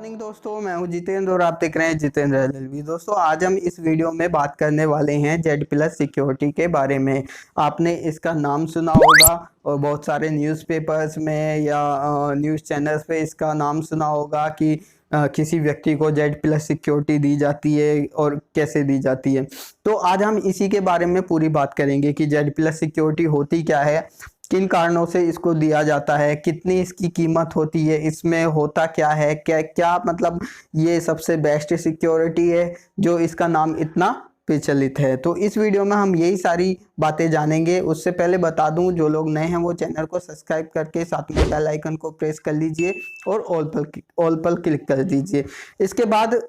Morning दोस्तों, मैं हूं जितेंद्र और आप देख रहे हैं जितेंद्र एलएलवी। दोस्तों, आज हम इस वीडियो में बात करने वाले हैं जेड प्लस सिक्योरिटी के बारे में। आपने इसका नाम सुना होगा और बहुत सारे न्यूज़पेपर्स में या न्यूज़ चैनल्स पे इसका नाम सुना होगा कि किसी व्यक्ति को जेड प्लस सिक्योरिटी दी जाती है और कैसे दी जाती है। तो आज हम इसी के बारे में पूरी बात करेंगे कि जेड प्लस सिक्योरिटी होती क्या है, किन कारणों से इसको दिया जाता है, कितनी इसकी कीमत होती है, इसमें होता क्या है, क्या क्या मतलब ये सबसे बेस्ट सिक्योरिटी है जो इसका नाम इतना प्रचलित है। तो इस वीडियो में हम यही सारी बातें जानेंगे। उससे पहले बता दूं, जो लोग नए हैं वो चैनल को सब्सक्राइब करके साथ में बेल आइकन को प्रेस कर लीजिए और ऑल पर क्लिक कर दीजिए। इसके बाद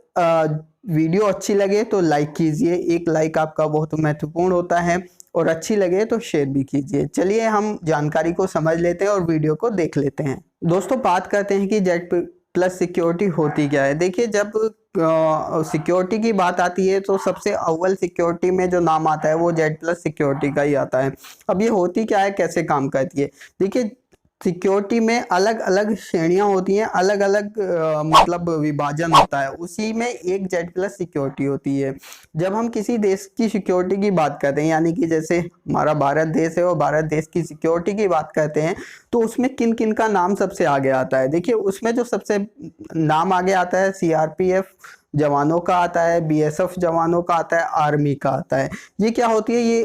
वीडियो अच्छी लगे तो लाइक कीजिए, एक लाइक आपका बहुत महत्वपूर्ण होता है, और अच्छी लगे तो शेयर भी कीजिए। चलिए हम जानकारी को समझ लेते हैं और वीडियो को देख लेते हैं। दोस्तों, बात करते हैं कि जेड प्लस सिक्योरिटी होती क्या है। देखिए, जब सिक्योरिटी की बात आती है तो सबसे अव्वल सिक्योरिटी में जो नाम आता है वो जेड प्लस सिक्योरिटी का ही आता है। अब ये होती क्या है, कैसे काम करती है। देखिए, सिक्योरिटी में अलग अलग श्रेणियां होती हैं, अलग अलग मतलब विभाजन होता है, उसी में एक जेड प्लस सिक्योरिटी होती है। जब हम किसी देश की सिक्योरिटी की बात करते हैं, यानी कि जैसे हमारा भारत देश है और भारत देश की सिक्योरिटी की बात करते हैं, तो उसमें किन किन का नाम सबसे आगे आता है। देखिए, उसमें जो सबसे नाम आगे आता है सीआरपीएफ जवानों का आता है, बीएसएफ जवानों का आता है, आर्मी का आता है। ये क्या होती है, ये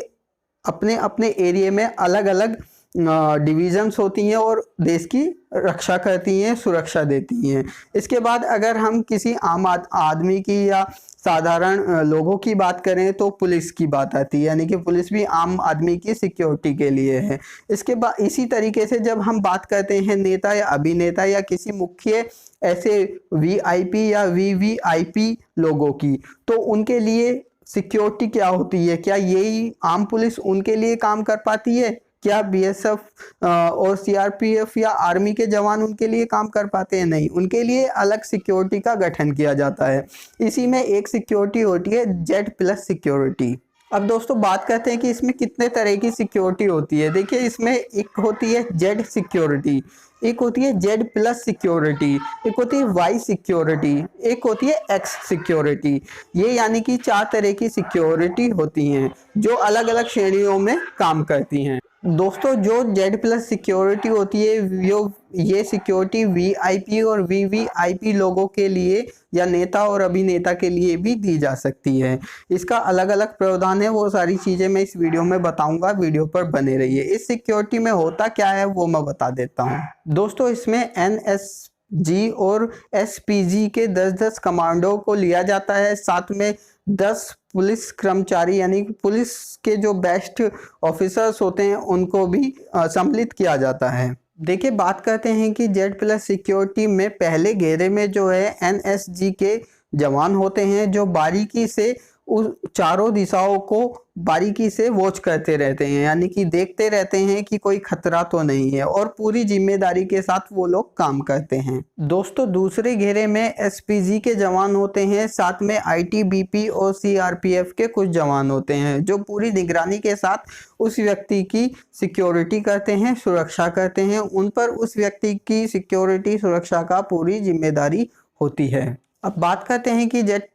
अपने अपने एरिया में अलग अलग डिविजन्स होती हैं और देश की रक्षा करती हैं, सुरक्षा देती हैं। इसके बाद अगर हम किसी आम आदमी की या साधारण लोगों की बात करें तो पुलिस की बात आती है, यानी कि पुलिस भी आम आदमी की सिक्योरिटी के लिए है। इसके बाद इसी तरीके से जब हम बात करते हैं नेता या अभिनेता या किसी मुख्य ऐसे वीआईपी या वीवीआईपी लोगों की, तो उनके लिए सिक्योरिटी क्या होती है। क्या यही आम पुलिस उनके लिए काम कर पाती है? क्या बीएसएफ और सीआरपीएफ या आर्मी के जवान उनके लिए काम कर पाते हैं? नहीं, उनके लिए अलग सिक्योरिटी का गठन किया जाता है। इसी में एक सिक्योरिटी होती है जेड प्लस सिक्योरिटी। अब दोस्तों, बात करते हैं कि इसमें कितने तरह की सिक्योरिटी होती है। देखिए, इसमें एक होती है जेड सिक्योरिटी, एक होती है जेड प्लस सिक्योरिटी, एक होती है वाई सिक्योरिटी, एक होती है एक्स सिक्योरिटी। ये यानी कि 4 तरह की सिक्योरिटी होती हैं जो अलग अलग श्रेणियों में काम करती हैं। दोस्तों, जो जेड प्लस सिक्योरिटी होती है ये सिक्योरिटी वीआईपी और वीवीआईपी लोगों के लिए या नेता और अभिनेता के लिए भी दी जा सकती है। इसका अलग अलग प्रावधान है, वो सारी चीजें मैं इस वीडियो में बताऊंगा, वीडियो पर बने रहिए। इस सिक्योरिटी में होता क्या है वो मैं बता देता हूँ। दोस्तों, इसमें एनएसजी और एसपीजी के 10-10 कमांडो को लिया जाता है, साथ में 10 पुलिस कर्मचारी यानी पुलिस के जो बेस्ट ऑफिसर्स होते हैं उनको भी सम्मिलित किया जाता है। देखिए, बात करते हैं कि जेड प्लस सिक्योरिटी में पहले घेरे में जो है एनएसजी के जवान होते हैं, जो बारीकी से उस चारों दिशाओं को बारीकी से वॉच करते रहते हैं, यानी कि देखते रहते हैं कि कोई खतरा तो नहीं है, और पूरी जिम्मेदारी के साथ वो लोग काम करते हैं। दोस्तों, दूसरे घेरे में एसपीजी के जवान होते हैं, साथ में आईटीबीपी और सीआरपीएफ के कुछ जवान होते हैं, जो पूरी निगरानी के साथ उस व्यक्ति की सिक्योरिटी करते हैं, सुरक्षा करते हैं। उन पर उस व्यक्ति की सिक्योरिटी सुरक्षा का पूरी जिम्मेदारी होती है। अब बात करते हैं कि जेड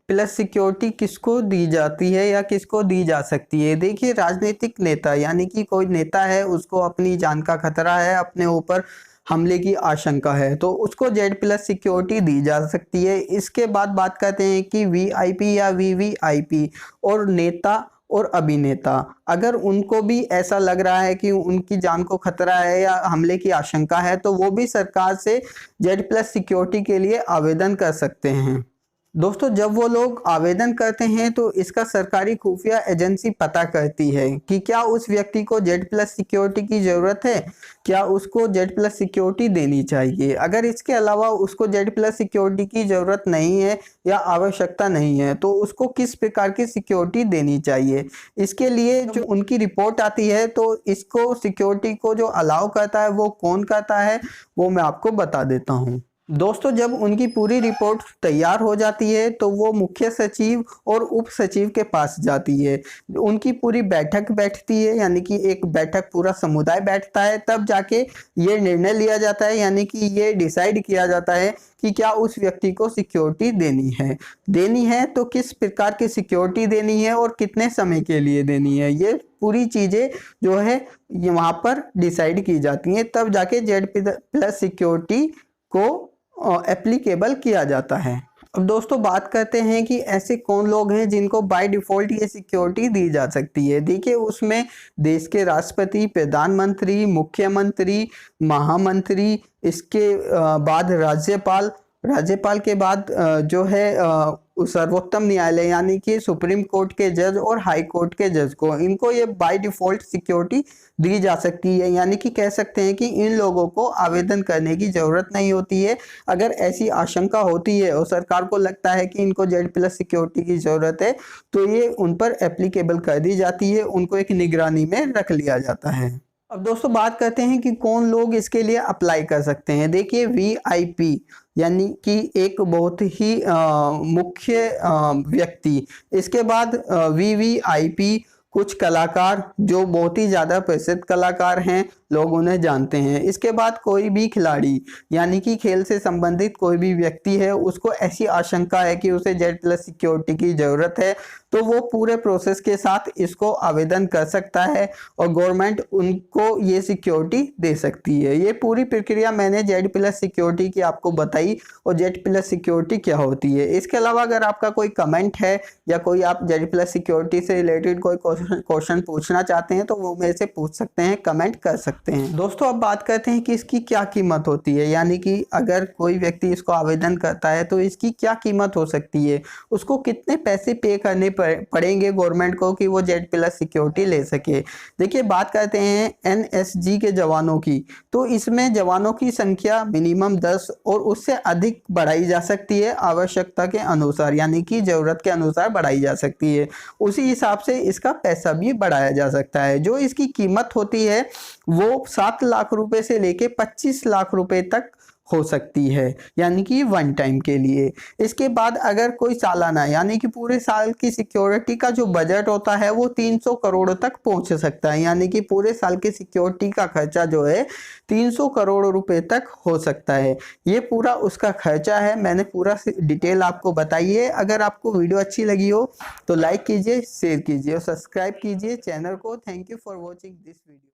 प्लस सिक्योरिटी किसको दी जाती है या किसको दी जा सकती है। देखिए, राजनीतिक नेता, यानी कि कोई नेता है, उसको अपनी जान का खतरा है, अपने ऊपर हमले की आशंका है, तो उसको जेड प्लस सिक्योरिटी दी जा सकती है। इसके बाद बात करते हैं कि वीआईपी या वीवीआईपी और नेता और अभिनेता, अगर उनको भी ऐसा लग रहा है कि उनकी जान को खतरा है या हमले की आशंका है, तो वो भी सरकार से जेड प्लस सिक्योरिटी के लिए आवेदन कर सकते हैं। दोस्तों, जब वो लोग आवेदन करते हैं तो इसका सरकारी खुफिया एजेंसी पता करती है कि क्या उस व्यक्ति को जेड प्लस सिक्योरिटी की ज़रूरत है, क्या उसको जेड प्लस सिक्योरिटी देनी चाहिए। अगर इसके अलावा उसको जेड प्लस सिक्योरिटी की ज़रूरत नहीं है या आवश्यकता नहीं है, तो उसको किस प्रकार की सिक्योरिटी देनी चाहिए। इसके लिए जो उनकी रिपोर्ट आती है, तो इसको सिक्योरिटी को जो अलाउ करता है वो कौन करता है, वो मैं आपको बता देता हूँ। दोस्तों जब उनकी पूरी रिपोर्ट तैयार हो जाती है तो वो मुख्य सचिव और उप सचिव के पास जाती है। उनकी पूरी बैठक बैठती है, यानी कि एक बैठक पूरा समुदाय बैठता है, तब जाके ये निर्णय लिया जाता है, यानी कि ये डिसाइड किया जाता है कि क्या उस व्यक्ति को सिक्योरिटी देनी है तो किस प्रकार की सिक्योरिटी देनी है और कितने समय के लिए देनी है। ये पूरी चीजें जो है ये वहां पर डिसाइड की जाती हैं, तब जाके Z+ सिक्योरिटी को एप्लीकेबल किया जाता है। अब दोस्तों बात करते हैं कि ऐसे कौन लोग हैं जिनको बाय डिफॉल्ट ये सिक्योरिटी दी जा सकती है। देखिए उसमें देश के राष्ट्रपति, प्रधानमंत्री, मुख्यमंत्री, महामंत्री, इसके बाद राज्यपाल के बाद जो है सर्वोत्तम न्यायालय यानी कि सुप्रीम कोर्ट के जज और हाई कोर्ट के जज को, इनको ये बाय डिफॉल्ट सिक्योरिटी दी जा सकती है। यानी कि कह सकते हैं कि इन लोगों को आवेदन करने की जरूरत नहीं होती है। अगर ऐसी आशंका होती है और सरकार को लगता है कि इनको Z+ सिक्योरिटी की जरूरत है तो ये उन पर एप्लीकेबल कर दी जाती है, उनको एक निगरानी में रख लिया जाता है। अब दोस्तों बात करते हैं कि कौन लोग इसके लिए अप्लाई कर सकते हैं। देखिए VIP यानी कि एक बहुत ही मुख्य व्यक्ति, इसके बाद VVIP कुछ कलाकार जो बहुत ही ज़्यादा प्रसिद्ध कलाकार हैं, लोग उन्हें जानते हैं। इसके बाद कोई भी खिलाड़ी यानी कि खेल से संबंधित कोई भी व्यक्ति है, उसको ऐसी आशंका है कि उसे Z+ सिक्योरिटी की ज़रूरत है तो वो पूरे प्रोसेस के साथ इसको आवेदन कर सकता है और गवर्नमेंट उनको ये सिक्योरिटी दे सकती है। ये पूरी प्रक्रिया मैंने Z+ सिक्योरिटी की आपको बताई और Z+ सिक्योरिटी क्या होती है। इसके अलावा अगर आपका कोई कमेंट है या कोई आप Z+ सिक्योरिटी से रिलेटेड कोई क्वेश्चन पूछना चाहते हैं तो वो मेरे से पूछ सकते हैं, कमेंट कर सकते हैं। दोस्तों अब बात करते हैं कि इसकी क्या कीमत होती है, यानी कि अगर कोई व्यक्ति इसको आवेदन करता है तो इसकी क्या कीमत हो सकती है, उसको कितने पैसे पे करने पड़ेंगे गवर्नमेंट को कि वो Z+ सिक्योरिटी ले सके। देखिए बात करते हैं NSG के जवानों की, तो इसमें जवानों की संख्या मिनिमम 10 और उससे अधिक बढ़ाई जा सकती है आवश्यकता के अनुसार, यानी कि जरूरत के अनुसार बढ़ाई जा सकती है। उसी हिसाब से इसका पैसा भी बढ़ाया जा सकता है। जो इसकी कीमत होती है वो 7 लाख रुपए से लेके 25 लाख रुपए तक हो सकती है, यानी कि वन टाइम के लिए। इसके बाद अगर कोई सालाना यानी कि पूरे साल की सिक्योरिटी का जो बजट होता है वो 300 करोड़ तक पहुंच सकता है, यानी कि पूरे साल की सिक्योरिटी का खर्चा जो है 300 करोड़ रुपए तक हो सकता है। ये पूरा उसका खर्चा है, मैंने पूरा डिटेल आपको बताई है। अगर आपको वीडियो अच्छी लगी हो तो लाइक कीजिए, शेयर कीजिए और सब्सक्राइब कीजिए चैनल को। Thank you for watching this video.